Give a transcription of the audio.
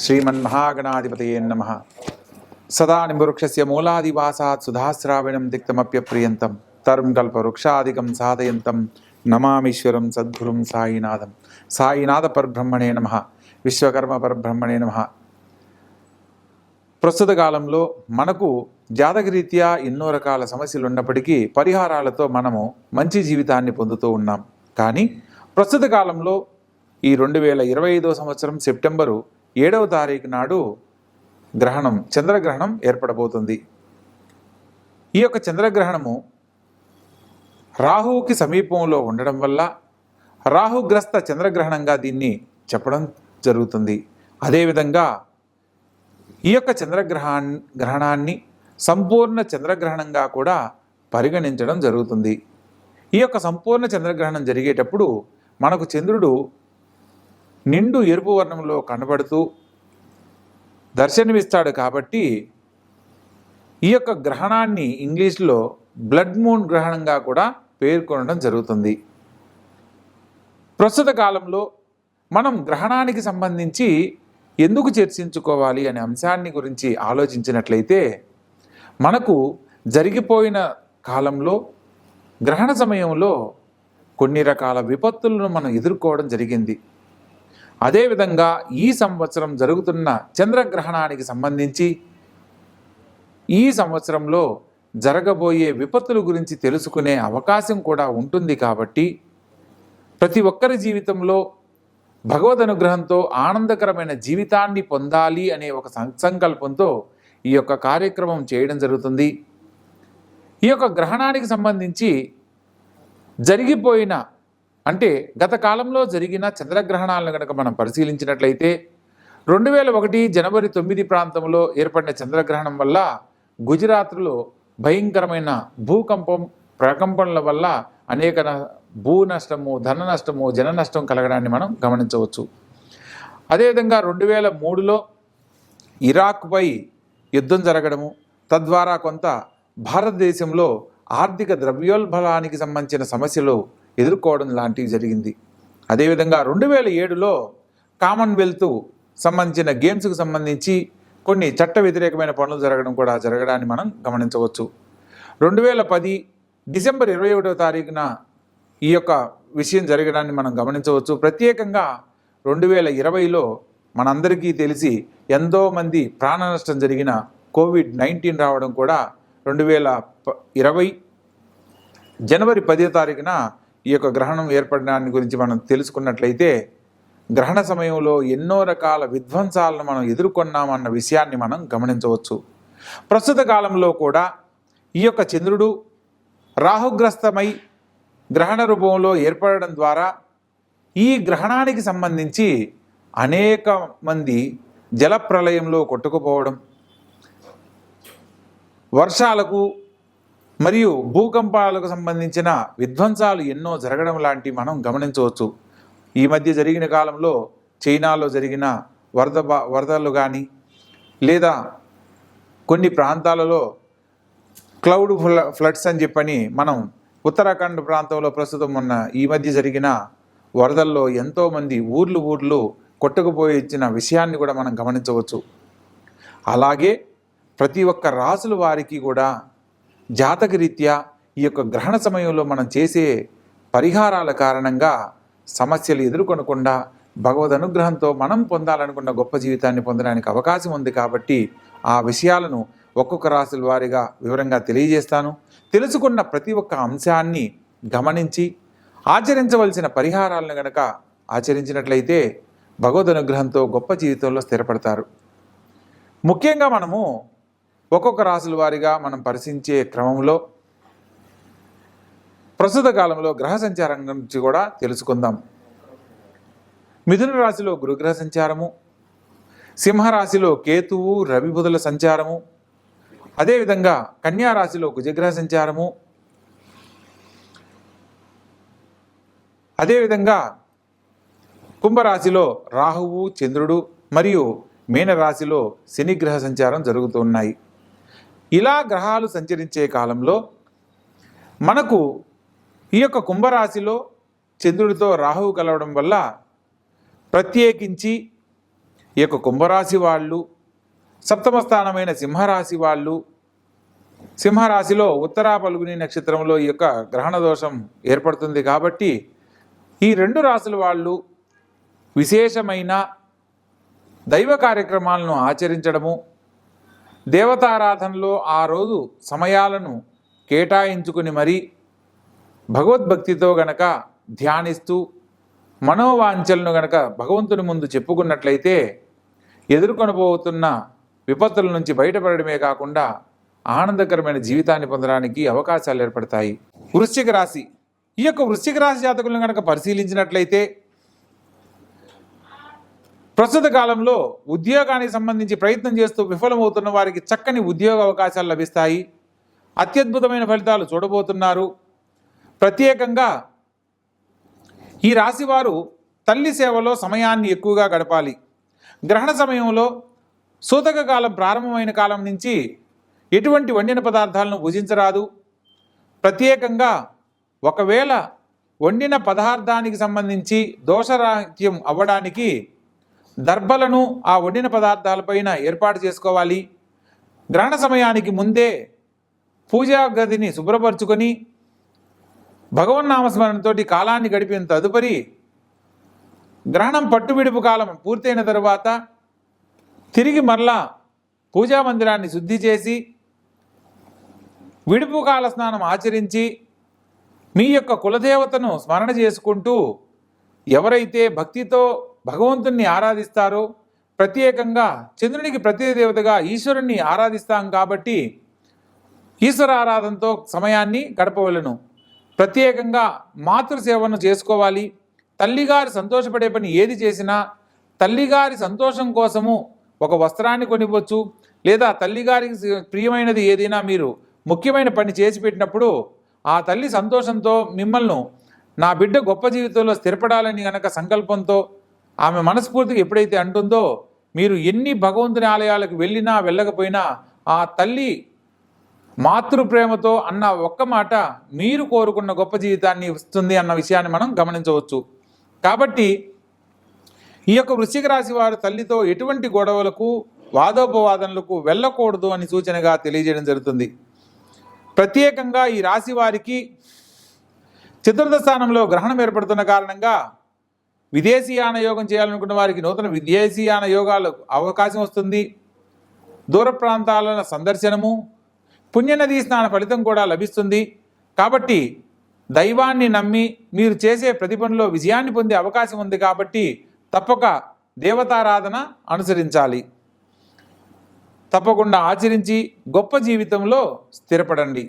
श्रीमन्महागणाधिपतये नमः। सदा निम्बवृक्षस्य मूलादिवासात् सुधास्राविणं तिक्तमप्यप्रियन्तं तरुं कल्पवृक्षादिकं साधयन्तं नमामीश्वरं सद्गुरुं साईनाथं। సాయినాథ పరబ్రహ్మణే నమః, విశ్వకర్మ పరబ్రహ్మణే నమః. ప్రస్తుత కాలంలో మనకు జాతకరీత్యా ఎన్నో రకాల సమస్యలు ఉన్నప్పటికీ పరిహారాలతో మనము మంచి జీవితాన్ని పొందుతూ ఉన్నాం. కానీ ప్రస్తుత కాలంలో ఈ 2025 సంవత్సరం సెప్టెంబరు 7వ తారీఖు నాడు గ్రహణం, చంద్రగ్రహణం ఏర్పడబోతుంది. ఈ యొక్క చంద్రగ్రహణము రాహువుకి సమీపంలో ఉండడం వల్ల రాహుగ్రస్త చంద్రగ్రహణంగా దీన్ని చెప్పడం జరుగుతుంది. అదేవిధంగా ఈ యొక్క గ్రహణాన్ని సంపూర్ణ చంద్రగ్రహణంగా కూడా పరిగణించడం జరుగుతుంది. ఈ యొక్క సంపూర్ణ చంద్రగ్రహణం జరిగేటప్పుడు మనకు చంద్రుడు నిండు ఎరుపు వర్ణంలో కనబడుతూ దర్శనమిస్తాడు. కాబట్టి ఈ యొక్క గ్రహణాన్ని ఇంగ్లీష్లో బ్లడ్ మూన్ గ్రహణంగా కూడా పేర్కొనడం జరుగుతుంది. ప్రస్తుత కాలంలో మనం గ్రహణానికి సంబంధించి ఎందుకు చర్చించుకోవాలి అనే అంశాన్ని గురించి ఆలోచించినట్లయితే, మనకు జరిగిపోయిన కాలంలో గ్రహణ సమయంలో కొన్ని రకాల విపత్తులను మనం ఎదుర్కోవడం జరిగింది. అదేవిధంగా ఈ సంవత్సరం జరుగుతున్న చంద్రగ్రహణానికి సంబంధించి ఈ సంవత్సరంలో జరగబోయే విపత్తుల గురించి తెలుసుకునే అవకాశం కూడా ఉంటుంది. కాబట్టి ప్రతి ఒక్కరి జీవితంలో భగవద్ అనుగ్రహంతో ఆనందకరమైన జీవితాన్ని పొందాలి అనే ఒక సంకల్పంతో ఈ యొక్క కార్యక్రమం చేయడం జరుగుతుంది. ఈ యొక్క గ్రహణానికి సంబంధించి జరిగిపోయిన, అంటే గత కాలంలో జరిగిన చంద్రగ్రహణాలను కనుక మనం పరిశీలించినట్లయితే 2001 జనవరి 9 ప్రాంతంలో ఏర్పడిన చంద్రగ్రహణం వల్ల గుజరాత్లో భయంకరమైన భూకంపం, ప్రకంపనల వల్ల అనేక భూ నష్టము, ధన నష్టము, జన నష్టం కలగడాన్ని మనం గమనించవచ్చు. అదేవిధంగా 2003లో ఇరాక్పై యుద్ధం జరగడము, తద్వారా కొంత భారతదేశంలో ఆర్థిక ద్రవ్యోల్బణానికి సంబంధించిన సమస్యలు ఎదుర్కోవడం లాంటివి జరిగింది. అదేవిధంగా 2007లో కామన్వెల్త్ సంబంధించిన గేమ్స్కి సంబంధించి కొన్ని చట్ట వ్యతిరేకమైన పనులు జరగడాన్ని మనం గమనించవచ్చు. 2010 డిసెంబర్ 21వ తారీఖున ఈ యొక్క విషయం జరగడాన్ని మనం గమనించవచ్చు. ప్రత్యేకంగా 2020లో మనందరికీ తెలిసి ఎంతోమంది ప్రాణ నష్టం జరిగిన COVID-19 రావడం కూడా 2020 జనవరి 10వ తారీఖున ఈ యొక్క గ్రహణం ఏర్పడడాన్ని గురించి మనం తెలుసుకున్నట్లయితే, గ్రహణ సమయంలో ఎన్నో రకాల విధ్వంసాలను మనం ఎదుర్కొన్నామన్న విషయాన్ని మనం గమనించవచ్చు. ప్రస్తుత కాలంలో కూడా ఈ యొక్క చంద్రుడు రాహుగ్రస్తమై గ్రహణ రూపంలో ఏర్పడడం ద్వారా ఈ గ్రహణానికి సంబంధించి అనేక మంది జలప్రలయంలో కొట్టుకుపోవడం, వర్షాలకు మరియు భూకంపాలకు సంబంధించిన విధ్వంసాలు ఎన్నో జరగడం లాంటివి మనం గమనించవచ్చు. ఈ మధ్య జరిగిన కాలంలో చైనాలో జరిగిన వరదలు కానీ, లేదా కొన్ని ప్రాంతాలలో క్లౌడ్ ఫ్లడ్స్ అని చెప్పని మనం ఉత్తరాఖండ్ ప్రాంతంలో ప్రస్తుతం ఉన్న ఈ మధ్య జరిగిన వరదల్లో ఎంతోమంది ఊర్లు కొట్టుకుపోయి ఇచ్చిన విషయాన్ని కూడా మనం గమనించవచ్చు. అలాగే ప్రతి ఒక్క రాసుల వారికి కూడా జాతకరీత్యా ఈ యొక్క గ్రహణ సమయంలో మనం చేసే పరిహారాల కారణంగా సమస్యలు ఎదుర్కొనకుండా భగవద్ అనుగ్రహంతో మనం పొందాలనుకున్న గొప్ప జీవితాన్ని పొందడానికి అవకాశం ఉంది. కాబట్టి ఆ విషయాలను ఒక్కొక్క రాశుల వారీగా వివరంగా తెలియజేస్తాను. తెలుసుకున్న ప్రతి ఒక్క అంశాన్ని గమనించి ఆచరించవలసిన పరిహారాలను గనక ఆచరించినట్లయితే భగవద్ అనుగ్రహంతో గొప్ప జీవితంలో స్థిరపడతారు. ముఖ్యంగా మనము ఒక్కొక్క రాశుల వారీగా మనం పరిశీలించే క్రమంలో ప్రస్తుత కాలంలో గ్రహ సంచారం గురించి కూడా తెలుసుకుందాం. మిథున రాశిలో గురుగ్రహ సంచారము, సింహరాశిలో కేతువు, రవి, బుధుల సంచారము, అదేవిధంగా కన్యా రాశిలో కుజగ్రహ సంచారము, అదేవిధంగా కుంభరాశిలో రాహువు, చంద్రుడు మరియు మీనరాశిలో శనిగ్రహ సంచారం జరుగుతున్నాయి. ఇలా గ్రహాలు సంచరించే కాలంలో మనకు ఈ యొక్క కుంభరాశిలో చంద్రుడితో రాహువు కలవడం వల్ల ప్రత్యేకించి ఈ యొక్క కుంభరాశి వాళ్ళు, సప్తమ స్థానమైన సింహరాశి వాళ్ళు, సింహరాశిలో ఉత్తరా పల్గుని నక్షత్రంలో ఈ యొక్క గ్రహణ దోషం ఏర్పడుతుంది కాబట్టి ఈ 2 రాశుల వాళ్ళు విశేషమైన దైవ కార్యక్రమాలను ఆచరించడము, దేవతారాధనలో ఆ రోజు సమయాలను కేటాయించుకుని మరీ భగవద్భక్తితో గనక ధ్యానిస్తూ మనోవాంఛలను గనక భగవంతుని ముందు చెప్పుకున్నట్లయితే ఎదుర్కొనబోతున్న విపత్తుల నుంచి బయటపడడమే కాకుండా ఆనందకరమైన జీవితాన్ని పొందడానికి అవకాశాలు ఏర్పడతాయి. వృశ్చిక రాశి, ఈ యొక్క వృశ్చిక రాశి జాతకులను కనుక పరిశీలించినట్లయితే ప్రస్తుత కాలంలో ఉద్యోగానికి సంబంధించి ప్రయత్నం చేస్తూ విఫలమవుతున్న వారికి చక్కని ఉద్యోగ అవకాశాలు లభిస్తాయి. అత్యద్భుతమైన ఫలితాలు చూడబోతున్నారు. ప్రత్యేకంగా ఈ రాశి వారు తల్లి సేవలో సమయాన్ని ఎక్కువగా గడపాలి. గ్రహణ సమయంలో సూతక కాలం ప్రారంభమైన కాలం నుంచి ఎటువంటి వండిన పదార్థాలను భుజించరాదు. ప్రత్యేకంగా ఒకవేళ వండిన పదార్థానికి సంబంధించి దోషరాహిత్యం అవ్వడానికి దర్భలను ఆ వండిన పదార్థాలపైన ఏర్పాటు చేసుకోవాలి. గ్రహణ సమయానికి ముందే పూజా గదిని శుభ్రపరచుకొని భగవన్నామస్మరణతో కాలాన్ని గడిపిన తదుపరి గ్రహణం పట్టువిడుపు కాలం పూర్తయిన తరువాత తిరిగి మరలా పూజా మందిరాన్ని శుద్ధి చేసి విడుపు కాల స్నానం ఆచరించి మీ యొక్క కులదేవతను స్మరణ చేసుకుంటూ ఎవరైతే భక్తితో భగవంతుణ్ణి ఆరాధిస్తారో, ప్రత్యేకంగా చంద్రునికి ప్రతిదేవతగా ఈశ్వరుణ్ణి ఆరాధిస్తాం కాబట్టి ఈశ్వర ఆరాధనతో సమయాన్ని గడపవలను. ప్రత్యేకంగా మాతృసేవను చేసుకోవాలి. తల్లిగారి సంతోషపడే పని ఏది చేసినా తల్లిగారి సంతోషం కోసము ఒక వస్త్రాన్ని కొనివ్వచ్చు, లేదా తల్లిగారికి ప్రియమైనది ఏదైనా మీరు ముఖ్యమైన పని చేసి పెట్టినప్పుడు ఆ తల్లి సంతోషంతో మిమ్మల్ని నా బిడ్డ గొప్ప జీవితంలో స్థిరపడాలని గనక సంకల్పంతో ఆమె మనస్ఫూర్తిగా ఎప్పుడైతే అంటుందో, మీరు ఎన్ని భగవంతుని ఆలయాలకు వెళ్ళినా వెళ్ళకపోయినా ఆ తల్లి మాతృప్రేమతో అన్న ఒక్క మాట మీరు కోరుకున్న గొప్ప జీవితాన్ని ఇస్తుంది అన్న విషయాన్ని మనం గమనించవచ్చు. కాబట్టి ఈ యొక్క వృశ్చిక రాశి వారు తల్లితో ఎటువంటి గొడవలకు వాదోపవాదనలకు వెళ్ళకూడదు అని సూచనగా తెలియజేయడం జరుగుతుంది. ప్రత్యేకంగా ఈ రాశి వారికి చతుర్థ స్థానంలో గ్రహణం ఏర్పడుతున్న కారణంగా విదేశీయాన యోగం చేయాలనుకున్న వారికి నూతన విదేశీయాన యోగాలకు అవకాశం వస్తుంది. దూర ప్రాంతాల సందర్శనము, పుణ్యనదీ స్నాన ఫలితం కూడా లభిస్తుంది. కాబట్టి దైవాన్ని నమ్మి మీరు చేసే ప్రతి పనిలో విజయాన్ని పొందే అవకాశం ఉంది. కాబట్టి తప్పక దేవతారాధన అనుసరించాలి. తప్పకుండా ఆచరించి గొప్ప జీవితంలో స్థిరపడండి.